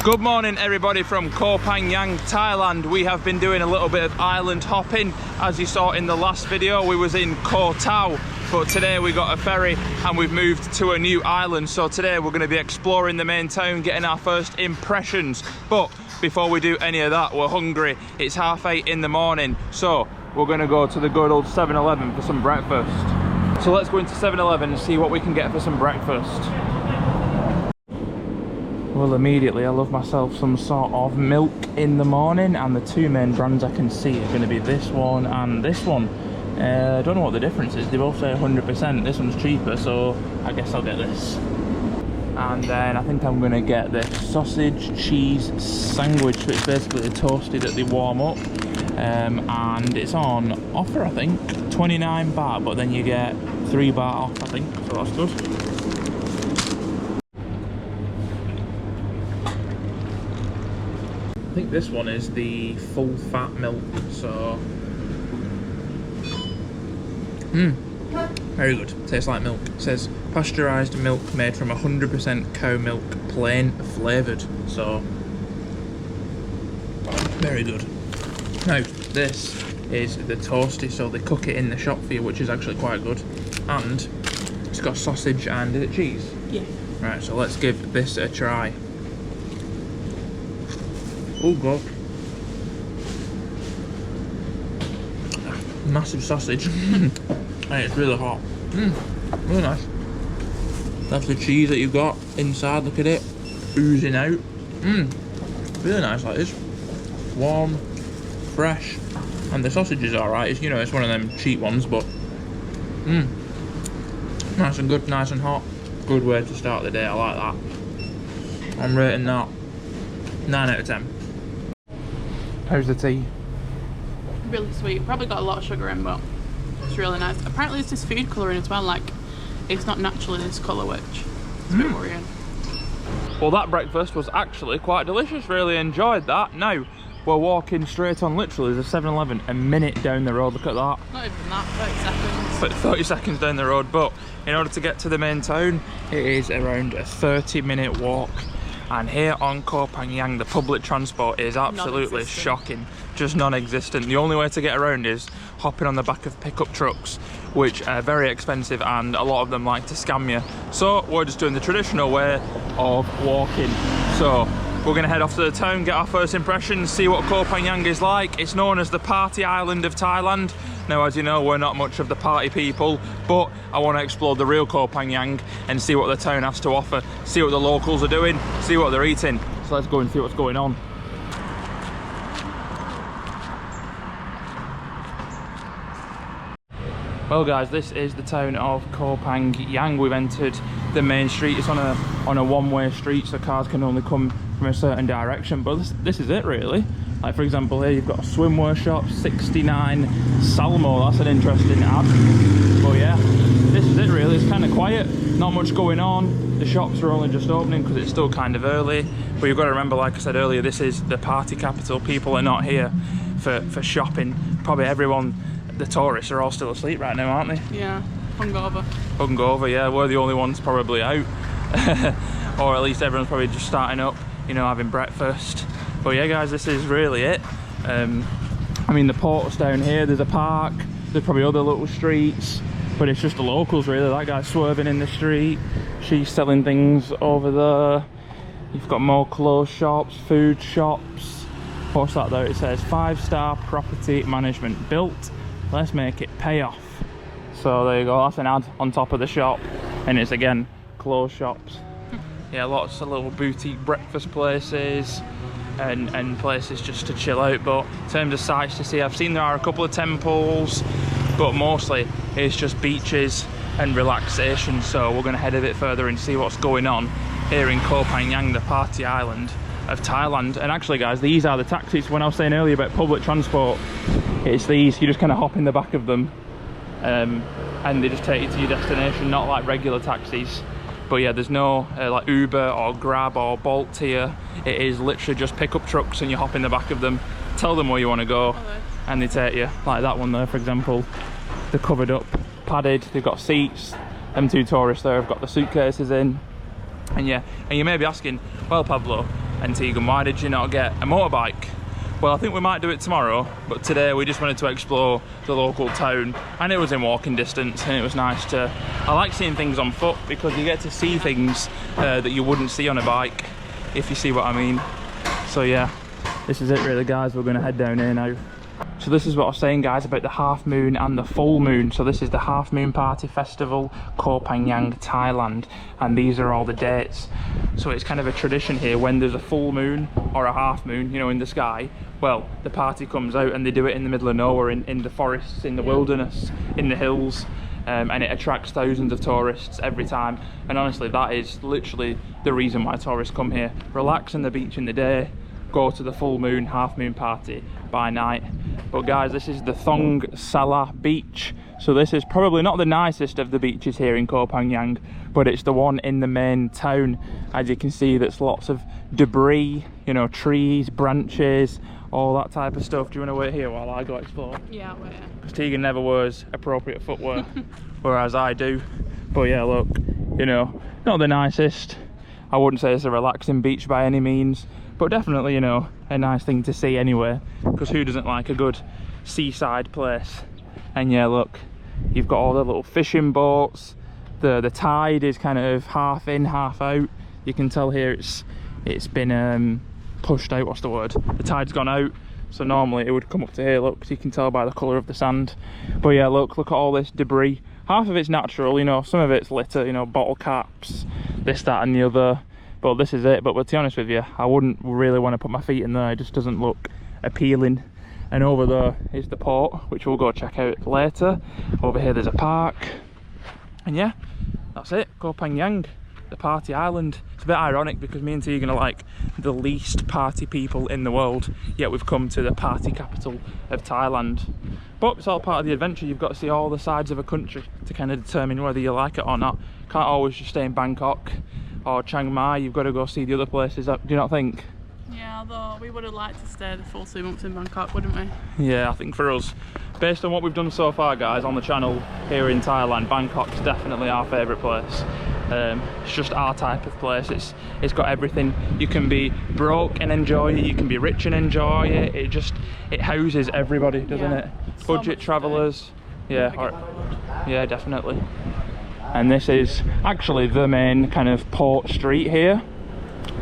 Good morning everybody from Koh Phangan, Thailand. We have been doing a little bit of island hopping. As you saw in the last video, we was in Koh Tao, but today we got a ferry and we've moved to a new island. So today we're going to be exploring the main town, getting our first impressions. But before we do any of that, we're hungry. It's 8:30 in the morning, so we're going to go to the good old 7-Eleven for some breakfast. So let's go into 7-Eleven and see what we can get for some breakfast. Well, immediately I love myself some sort of milk in the morning, and the two main brands I can see are going to be this one and this one. I don't know what the difference is. They both say 100%. This one's cheaper, so I guess I'll get this. And then I think I'm going to get the sausage cheese sandwich, which is basically a toasty that they warm up. And it's on offer, I think, 29 baht, but then you get 3 baht off, I think, so that's good. I think this one is the full fat milk, so very good. Tastes like milk. It says pasteurized milk made from 100% cow milk, plain flavoured, so very good. Now this is the toasty, so they cook it in the shop for you, which is actually quite good, and it's got sausage and is it cheese? Yeah. Right, so let's give this a try. Oh god. Massive sausage. And it's really hot. Really nice. That's the cheese that you've got inside, look at it. Oozing out. Really nice that is. Warm, fresh. And the sausage is alright. It's, you know, it's one of them cheap ones, but nice and good, nice and hot. Good way to start the day, I like that. I'm rating that 9 out of 10. How's the tea? Really sweet. Probably got a lot of sugar in, but it's really nice. Apparently it's this food colouring as well, like it's not naturally this colour, which is a bit worrying. Well, that breakfast was actually quite delicious, really enjoyed that. Now we're walking straight on, literally there's a 7-Eleven a minute down the road, look at that. Not even that, 30 seconds. But 30 seconds down the road, but in order to get to the main town it is around a 30-minute walk. And here on Koh Phangan, the public transport is absolutely shocking, just non-existent. The only way to get around is hopping on the back of pickup trucks, which are very expensive and a lot of them like to scam you. So we're just doing the traditional way of walking. So we're going to head off to the town, get our first impressions, see what Koh Phangan is like. It's known as the party island of Thailand. Now, as you know, we're not much of the party people, but I want to explore the real Koh Phangan and see what the town has to offer, see what the locals are doing, see what they're eating. So let's go and see what's going on. Well guys, this is the town of Koh Phangan. We've entered the main street. It's on a one-way street, so cars can only come from a certain direction, but this is it really. Like for example here you've got a swimwear shop, 69 Salmo, that's an interesting ad. But yeah, this is it really. It's kind of quiet, not much going on. The shops are only just opening because it's still kind of early, but you've got to remember, like I said earlier, this is the party capital. People are not here for shopping. Probably everyone, the tourists are all still asleep right now, aren't they? Yeah, hungover. Hungover, yeah, we're the only ones probably out. Or at least everyone's probably just starting up, you know, having breakfast. But yeah guys, this is really it. I mean, the port's down here, there's a park, there's probably other little streets, but it's just the locals really. That guy's swerving in the street, she's selling things over there. You've got more clothes shops, food shops. What's that though? It says 5-star property management built, let's make it pay off. So there you go, that's an ad on top of the shop, and it's again clothes shops. Yeah, lots of little boutique breakfast places and places just to chill out. But in terms of sights to see, I've seen there are a couple of temples, but mostly it's just beaches and relaxation. So we're going to head a bit further and see what's going on here in Koh Phangan, the party island of Thailand. And actually guys, these are the taxis. When I was saying earlier about public transport, it's these. You just kind of hop in the back of them and they just take you to your destination, not like regular taxis. But yeah, there's no like Uber or Grab or Bolt here. It is literally just pickup trucks and you hop in the back of them, tell them where you want to go, and they take you. Like that one there, for example, they're covered up, padded, they've got seats. Them two tourists there have got the suitcases in. And yeah, and you may be asking, well Pablo, And Tegan, why did you not get a motorbike? Well, I think we might do it tomorrow, but today we just wanted to explore the local town, and it was in walking distance, and it was nice to... I like seeing things on foot because you get to see things that you wouldn't see on a bike, if you see what I mean. So yeah, this is it really, guys. We're going to head down here now. So this is what I was saying, guys, about the half moon and the full moon. So this is the half moon party festival, Koh Phangan, Thailand, and these are all the dates. So it's kind of a tradition here, when there's a full moon or a half moon, you know, in the sky, well, the party comes out and they do it in the middle of nowhere, in the forests, in the wilderness, in the hills, and it attracts thousands of tourists every time. And honestly, that is literally the reason why tourists come here. Relax on the beach in the day, go to the full moon, half moon party by night. But guys, this is the Thong Sala beach. So this is probably not the nicest of the beaches here in Koh Phangan, but it's the one in the main town. As you can see, there's lots of debris, you know, trees, branches, all that type of stuff. Do you want to wait here while I go explore? Yeah, I'll wait here. Because Tegan never wears appropriate footwear, whereas I do. But yeah, look, you know, not the nicest. I wouldn't say it's a relaxing beach by any means, but definitely, you know, a nice thing to see anyway, because who doesn't like a good seaside place? And yeah, look, you've got all the little fishing boats. The tide is kind of half in, half out. You can tell here it's been pushed out. What's the word? The tide's gone out, so normally it would come up to here, look, so you can tell by the colour of the sand. But yeah, look at all this debris. Half of it's natural, you know, some of it's litter, you know, bottle caps, this, that and the other. But this is it. But to be honest with you, I wouldn't really want to put my feet in there. It just doesn't look appealing. And over there is the port, which we'll go check out later. Over here there's a park. And yeah, that's it, Koh Phangan, the party island. It's a bit ironic because me and Tegan are like the least party people in the world, yet we've come to the party capital of Thailand. But it's all part of the adventure. You've got to see all the sides of a country to kind of determine whether you like it or not. Can't always just stay in Bangkok or Chiang Mai. You've got to go see the other places. Do you not think? Yeah, although we would have liked to stay the full 2 months in Bangkok, wouldn't we? Yeah, I think for us, based on what we've done so far, guys, on the channel here in Thailand, Bangkok's definitely our favourite place. It's just our type of place. It's got everything. You can be broke and enjoy it, you can be rich and enjoy it. It houses everybody, doesn't it? So Budget travellers, yeah, definitely. And this is actually the main kind of port street here.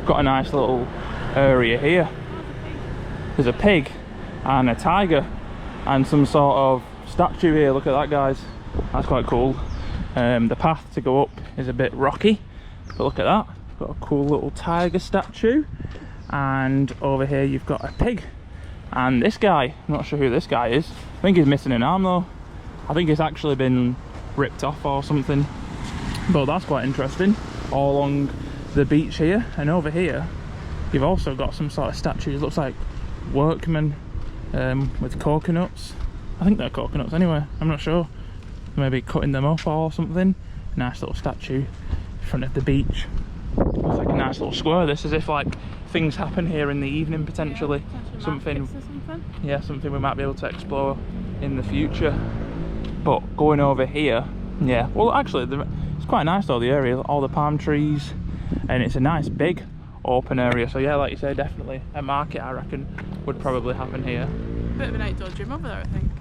Got a nice little area here. There's a pig and a tiger and some sort of statue here. Look at that, guys. That's quite cool. The path to go up is a bit rocky, but look at that. Got a cool little tiger statue, and over here you've got a pig and this guy. I'm not sure who this guy is. I think he's missing an arm though. I think it's actually been ripped off or something, but that's quite interesting. All along the beach here, and over here you've also got some sort of statues. Looks like workmen with coconuts. I think they're coconuts anyway, I'm not sure. Maybe cutting them up or something. Nice little statue in front of the beach. It's like a nice little square. This is if like things happen here in the evening potentially. Yeah, something we might be able to explore in the future. But going over here, yeah, well actually it's quite nice though, the area, all the palm trees, and it's a nice big open area. So yeah, like you say, definitely a market I reckon would probably happen here. Bit of an outdoor gym over there, I think.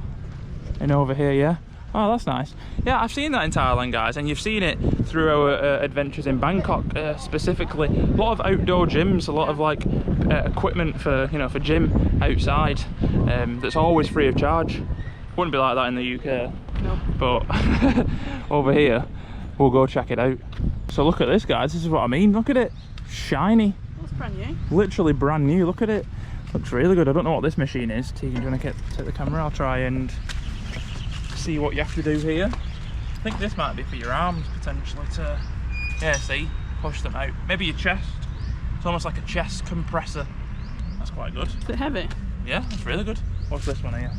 And over here, yeah. Oh, that's nice. Yeah, I've seen that in Thailand, guys, and you've seen it through our adventures in Bangkok specifically. A lot of outdoor gyms, a lot of like equipment for, you know, for gym outside, that's always free of charge. Wouldn't be like that in the UK. No. But over here, we'll go check it out. So look at this, guys. This is what I mean. Look at it, shiny. That's brand new. Literally brand new. Look at it. Looks really good. I don't know what this machine is. Tegan, do you want to take the camera? I'll try and see what you have to do here. I think this might be for your arms potentially to, yeah, see, push them out. Maybe your chest. It's almost like a chest compressor. That's quite good. Is it heavy? Yeah, that's really good. What's this one here?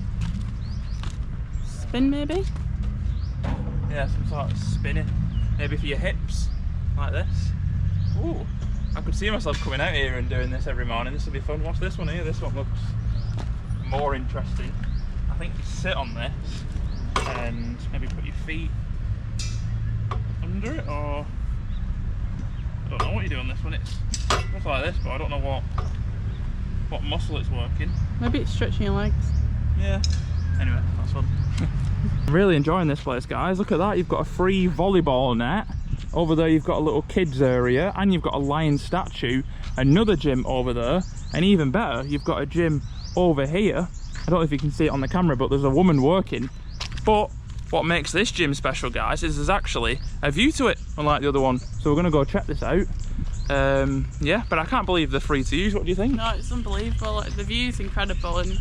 Spin maybe? Yeah, some sort of spinning. Maybe for your hips, like this. Ooh, I could see myself coming out here and doing this every morning. This would be fun. What's this one here? This one looks more interesting. I think you sit on this and maybe put your feet under it, or I don't know what you do on this one. It's Looks like this, but I don't know what muscle it's working. Maybe it's stretching your legs. Yeah. Anyway, that's fun. I'm really enjoying this place, guys. Look at that. You've got a free volleyball net. Over there you've got a little kids area, and you've got a lion statue, another gym over there, and even better, you've got a gym over here. I don't know if you can see it on the camera, but there's a woman working. But what makes this gym special, guys, is there's actually a view to it, unlike the other one. So we're going to go check this out. Yeah, but I can't believe they're free to use. What do you think? No, it's unbelievable. Like, the view's incredible, and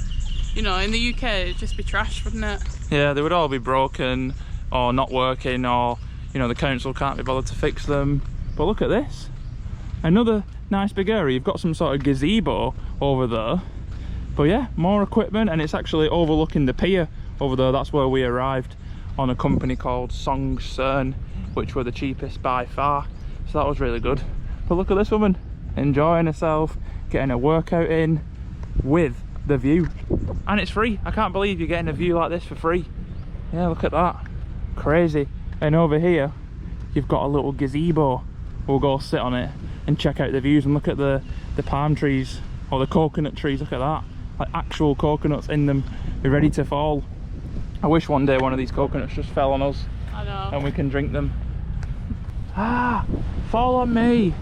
you know, in the UK it'd just be trashed, wouldn't it? Yeah, they would all be broken or not working, or you know, the council can't be bothered to fix them. But look at this, another nice big area. You've got some sort of gazebo over there, but yeah, more equipment, and it's actually overlooking the pier over there. That's where we arrived, on a company called Song Cern, which were the cheapest by far, so that was really good. But look at this woman enjoying herself, getting a workout in with the view, and it's free. I can't believe you're getting a view like this for free. Yeah, look at that, crazy. And over here you've got a little gazebo. We'll go sit on it and check out the views, and look at the palm trees, or the coconut trees. Look at that, like actual coconuts in them. They're ready to fall. I wish one day one of these coconuts just fell on us. I know. And we can drink them. Ah, fall on me.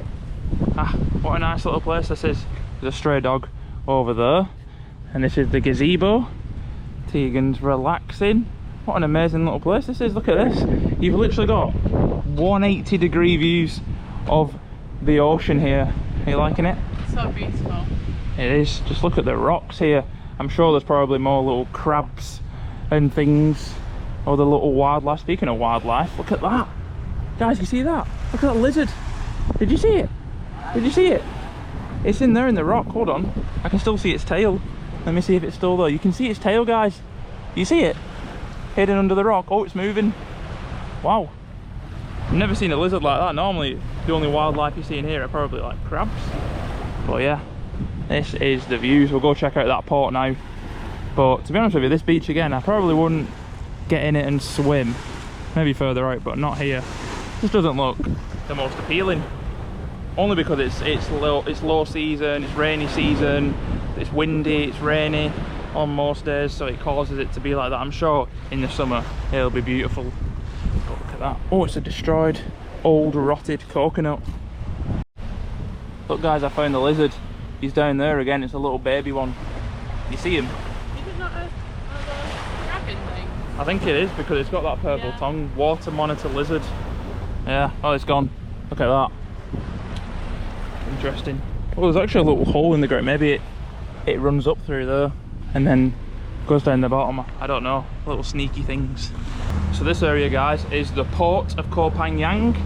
Ah, what a nice little place this is. There's a stray dog over there, and this is the gazebo. Tegan's relaxing. What an amazing little place this is. Look at this. You've literally got 180-degree views of the ocean here. Are you liking it? So beautiful. It is. Just look at the rocks here. I'm sure there's probably more little crabs and things, or the little wildlife. Speaking of wildlife, look at that, guys. You see that? Look at that lizard. Did you see it? Did you see it? It's in there in the rock. Hold on, I can still see its tail. Let me see if it's still there. You can see its tail, guys. You see it hidden under the rock? Oh, it's moving. Wow, I've never seen a lizard like that. Normally the only wildlife you see in here are probably like crabs. But yeah, this is the views. We'll go check out that port now. But to be honest with you, this beach again, I probably wouldn't get in it and swim. Maybe further out, but not here. This doesn't look the most appealing. Only because it's low season, it's rainy season, it's windy, it's rainy on most days, so it causes it to be like that. I'm sure in the summer it'll be beautiful. But look at that. Oh, it's a destroyed, old, rotted coconut. Look, guys, I found the lizard. He's down there again. It's a little baby one. You see him? I think it is, because it's got that purple tongue. Water monitor lizard. Yeah, oh, it's gone. Look at that. Interesting. Oh, there's actually a little hole in the ground. Maybe it runs up through there and then goes down the bottom. I don't know. Little sneaky things. So this area, guys, is the port of Koh Phangan.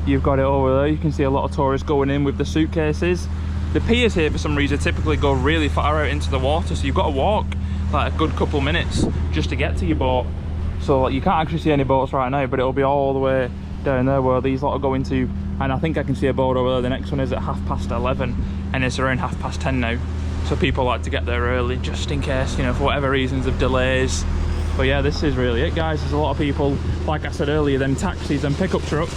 You've got it over there. You can see a lot of tourists going in with the suitcases. The piers here, for some reason, typically go really far out into the water, so you've got to walk like a good couple minutes just to get to your boat. So like, you can't actually see any boats right now, but it'll be all the way down there where these lot are going to. And I think I can see a boat over there. The next one is at 11:30, and it's around 10:30 now. So people like to get there early just in case, you know, for whatever reasons of delays. But yeah, this is really it, guys. There's a lot of people, like I said earlier, them taxis and pickup trucks,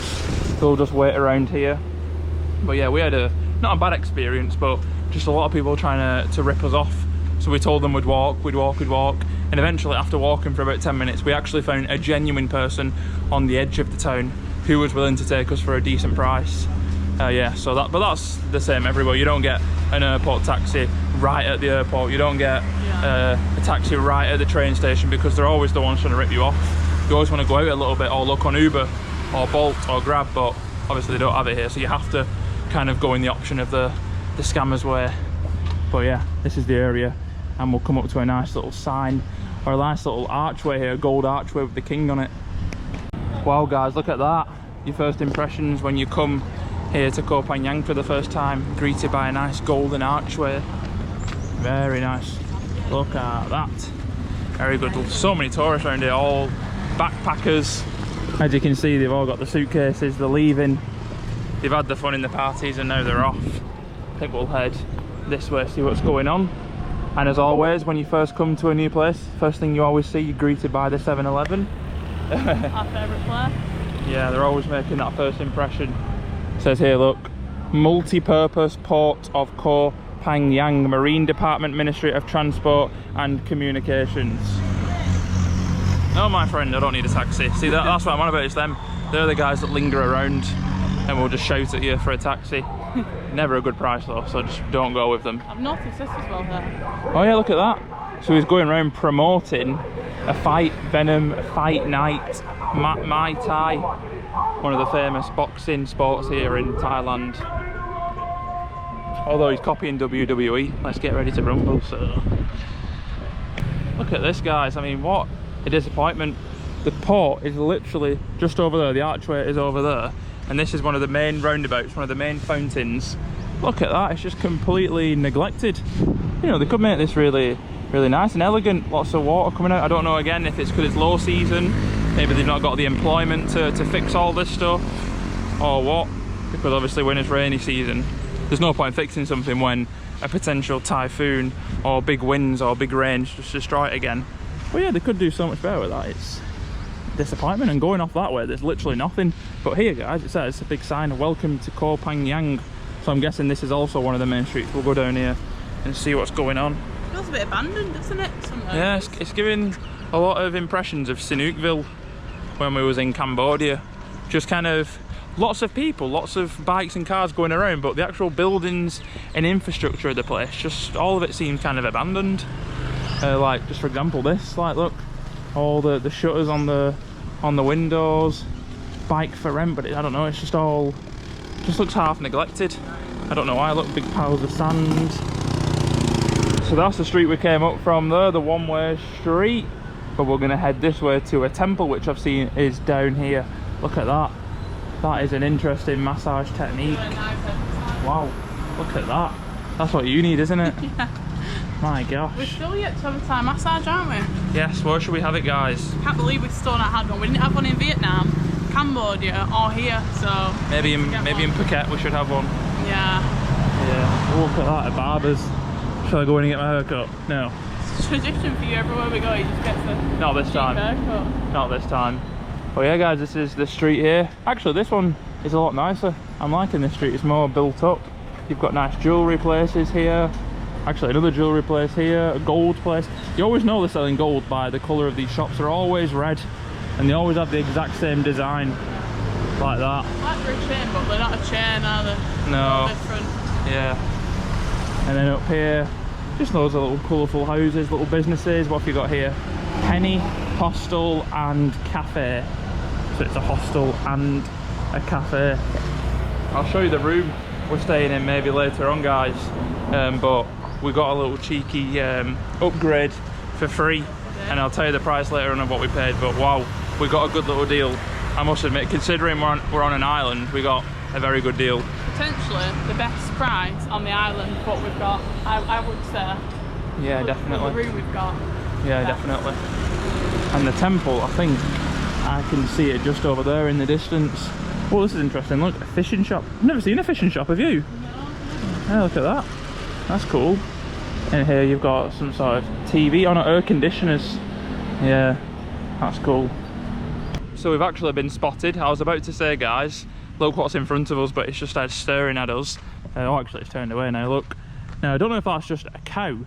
they'll just wait around here. But yeah, we had not a bad experience, but just a lot of people trying to rip us off. So we told them we'd walk, and eventually after walking for about 10 minutes, we actually found a genuine person on the edge of the town who was willing to take us for a decent price. Yeah, so but that's the same everywhere. You don't get an airport taxi right at the airport. You don't get a taxi right at the train station, because they're always the ones trying to rip you off. You always want to go out a little bit, or look on Uber or Bolt or Grab, but obviously they don't have it here, so you have to kind of go in the option of the scammers way. But yeah, this is the area, and we'll come up to a nice little sign, or a nice little archway here, a gold archway with the king on it. Wow, guys, look at that. Your first impressions when you come here to Koh Phangan for the first time, greeted by a nice golden archway. Very nice. Look at that. Very good. So many tourists around here, all backpackers. As you can see, they've all got the suitcases, they're leaving. They've had the fun in the parties and now they're off. I think we'll head this way, see what's going on. And as always, when you first come to a new place, first thing you always see, you're greeted by the 7-Eleven. Our favourite place. Yeah, they're always making that first impression. It says here, look, Multi-purpose port of Koh Phangan, Marine Department, Ministry of Transport and Communications. No, my friend, I don't need a taxi. See, that's what I'm on about, it's them. They're the guys that linger around and will just shout at you for a taxi. Never a good price though, so just don't go with them. I've noticed this as well here. Oh yeah, look at that. So he's going around promoting a fight Venom, a fight night, Muay Thai, one of the famous boxing sports here in Thailand. Although he's copying WWE, let's get ready to rumble. So look at this, guys. I mean, what a disappointment. The port is literally just over there, the archway is over there, and this is one of the main roundabouts, one of the main fountains. Look at that, it's just completely neglected. You know, they could make this really nice and elegant, lots of water coming out. I don't know, again, if it's because it's low season, maybe they've not got the employment to fix all this stuff, or what, because obviously when it's rainy season, there's no point fixing something when a potential typhoon or big winds or big rains just destroy it again. But yeah, they could do so much better with that. It's disappointment, and going off that way there's literally nothing. But here, guys, it says a big sign, welcome to Koh Phangan. So I'm guessing this is also one of the main streets. We'll go down here and see what's going on. It feels a bit abandoned, doesn't it? Somewhere. Yeah, it's giving a lot of impressions of Sihanoukville when we was in Cambodia. Just kind of lots of people, lots of bikes and cars going around, but the actual buildings and infrastructure of the place, just all of it seemed kind of abandoned. Like, just for example, this, like, look, all the shutters on the windows, bike for rent, but I don't know, it's just all, just looks half neglected. I don't know why. Look, big piles of sand. So that's the street we came up from there, the one-way street, but we're gonna head this way to a temple which I've seen is down here. Look at that. That is an interesting massage technique. Wow, look at that. That's what you need, isn't it? Yeah. My gosh. We're still yet to have a Thai massage, aren't we? Yes, where should we have it, guys? Can't believe we've still not had one. We didn't have one in Vietnam, Cambodia, or here, so... Maybe in Phuket we should have one. Yeah. Yeah, oh, look at that, at barbers. Shall I go in and get my hair cut? No. It's a tradition for you, everywhere we go, you just get the Not this time. haircut. Not this time. But yeah, guys, this is the street here. Actually, this one is a lot nicer. I'm liking this street, it's more built up. You've got nice jewellery places here. Actually, another jewellery place here, a gold place. You always know they're selling gold by the colour of these shops. They're always red, and they always have the exact same design, like that. Like for a chain, but they're not a chain, are they? No. They're different. Yeah. And then up here, just loads of little colourful houses, little businesses. What have you got here? Penny, hostel and cafe. So it's a hostel and a cafe. I'll show you the room we're staying in maybe later on, guys. But we got a little cheeky upgrade for free, and I'll tell you the price later on of what we paid. But wow, we got a good little deal. I must admit, considering we're on an island, we got a very good deal. Potentially the best price on the island, what we've got, I would say. Yeah, definitely. The room we've got. Yeah, definitely. And the temple, I think I can see it just over there in the distance. Oh, this is interesting. Look, a fishing shop. I've never seen a fishing shop, have you? No. Yeah, look at that. That's cool. And here you've got some sort of TV on air conditioners. Yeah, that's cool. So we've actually been spotted. I was about to say, guys, look what's in front of us, but it's just started staring at us. Oh, actually it's turned away now, look. Now, I don't know if that's just a cow.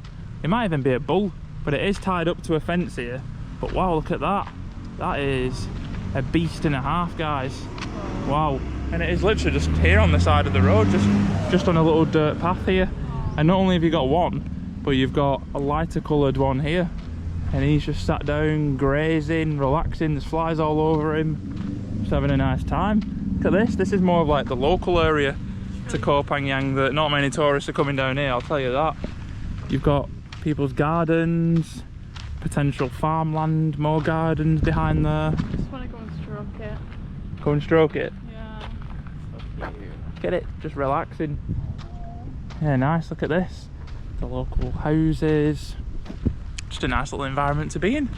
It might even be a bull, but it is tied up to a fence here. But wow, look at that. That is a beast and a half, guys. Wow. And it is literally just here on the side of the road, just on a little dirt path here. And not only have you got one, but you've got a lighter coloured one here. And he's just sat down, grazing, relaxing. There's flies all over him. Just having a nice time. Look at this. This is more of like the local area to Koh Phangan. That not many tourists are coming down here, I'll tell you that. You've got people's gardens, potential farmland, more gardens behind there. I just want to go and stroke it. Go and stroke it? Yeah. So cute. Get it? Just relaxing. Yeah, nice. Look at this. The local houses. Just a nice little environment to be in.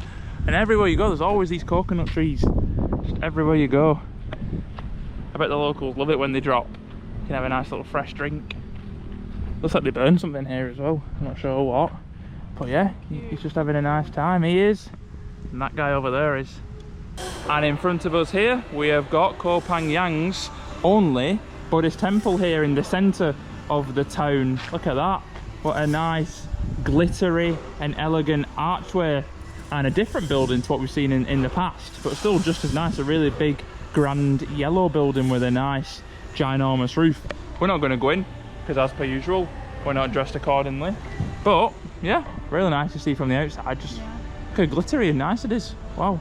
And everywhere you go, there's always these coconut trees. Just everywhere you go. I bet the locals love it when they drop. You can have a nice little fresh drink. Looks like they burned something here as well. I'm not sure what. But yeah, he's just having a nice time. He is. And that guy over there is. And in front of us here, we have got Koh Phangan's only But this temple here in the centre of the town, look at that. What a nice, glittery and elegant archway. And a different building to what we've seen in the past, but still just as nice. A really big, grand yellow building with a nice, ginormous roof. We're not going to go in, because as per usual, we're not dressed accordingly. But, yeah, really nice to see from the outside. Just look how glittery and nice it is. Wow.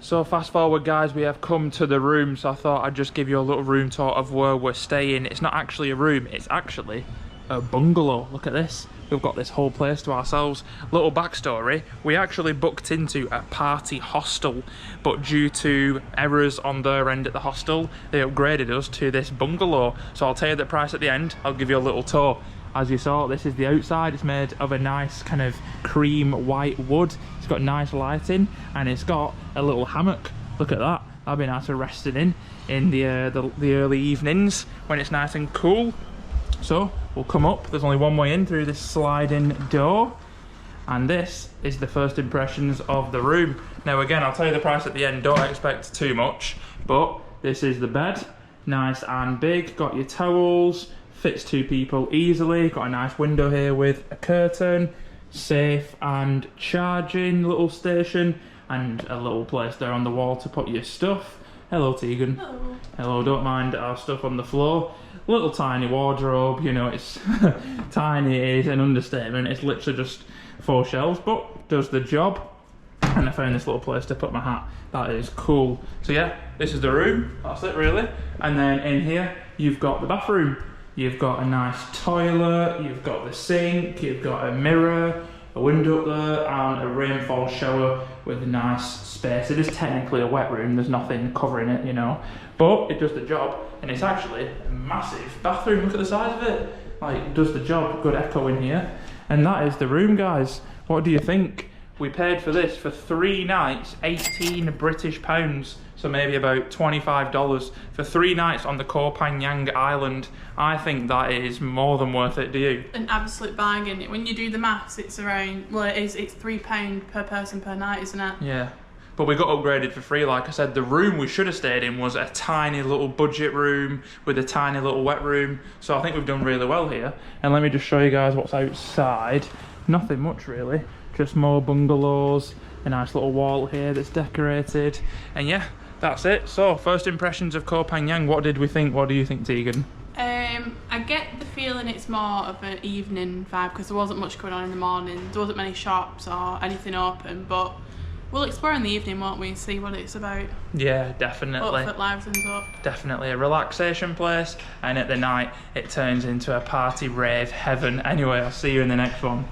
So fast forward guys, we have come to the room, so I thought I'd just give you a little room tour of where we're staying. It's not actually a room, it's actually a bungalow. Look at this. We've got this whole place to ourselves. Little backstory, we actually booked into a party hostel, but due to errors on their end at the hostel, they upgraded us to this bungalow. So I'll tell you the price at the end, I'll give you a little tour. As you saw, this is the outside. It's made of a nice kind of cream white wood. It's got nice lighting and it's got a little hammock. Look at that. That'd be nice for resting in the early evenings when it's nice and cool. So we'll come up. There's only one way in through this sliding door. And this is the first impressions of the room. Now again, I'll tell you the price at the end. Don't expect too much. But this is the bed. Nice and big. Got your towels. Fits 2 people easily. Got a nice window here with a curtain, safe and charging little station, and a little place there on the wall to put your stuff. Hello Tegan. Hello. Hello, don't mind our stuff on the floor. Little tiny wardrobe, you know, it's tiny is an understatement. It's literally just 4 shelves, but does the job. And I found this little place to put my hat. That is cool. So yeah, this is the room. That's it really. And then in here, you've got the bathroom. You've got a nice toilet, you've got the sink, you've got a mirror, a window up there, and a rainfall shower with a nice space. It is technically a wet room, there's nothing covering it, you know, but it does the job, and it's actually a massive bathroom. Look at the size of it. Like, it does the job. Good echo in here. And that is the room, guys. What do you think? We paid for this for 3 nights, 18 British pounds. So maybe about $25 for 3 nights on the Koh Phangan island. I think that is more than worth it, do you? An absolute bargain. When you do the maths, it's around, well it's £3 per person per night, isn't it? Yeah. But we got upgraded for free, like I said. The room we should have stayed in was a tiny little budget room with a tiny little wet room. So I think we've done really well here. And let me just show you guys what's outside. Nothing much really, just more bungalows, a nice little wall here that's decorated. And yeah, that's it. So first impressions of Koh Phangan, what did we think? What do you think, Tegan? I get the feeling it's more of an evening vibe because there wasn't much going on in the morning. There wasn't many shops or anything open, but we'll explore in the evening, won't we, and see what it's about. Yeah, definitely. Hope it livens up. Definitely a relaxation place, and at the night it turns into a party rave heaven. Anyway, I'll see you in the next one.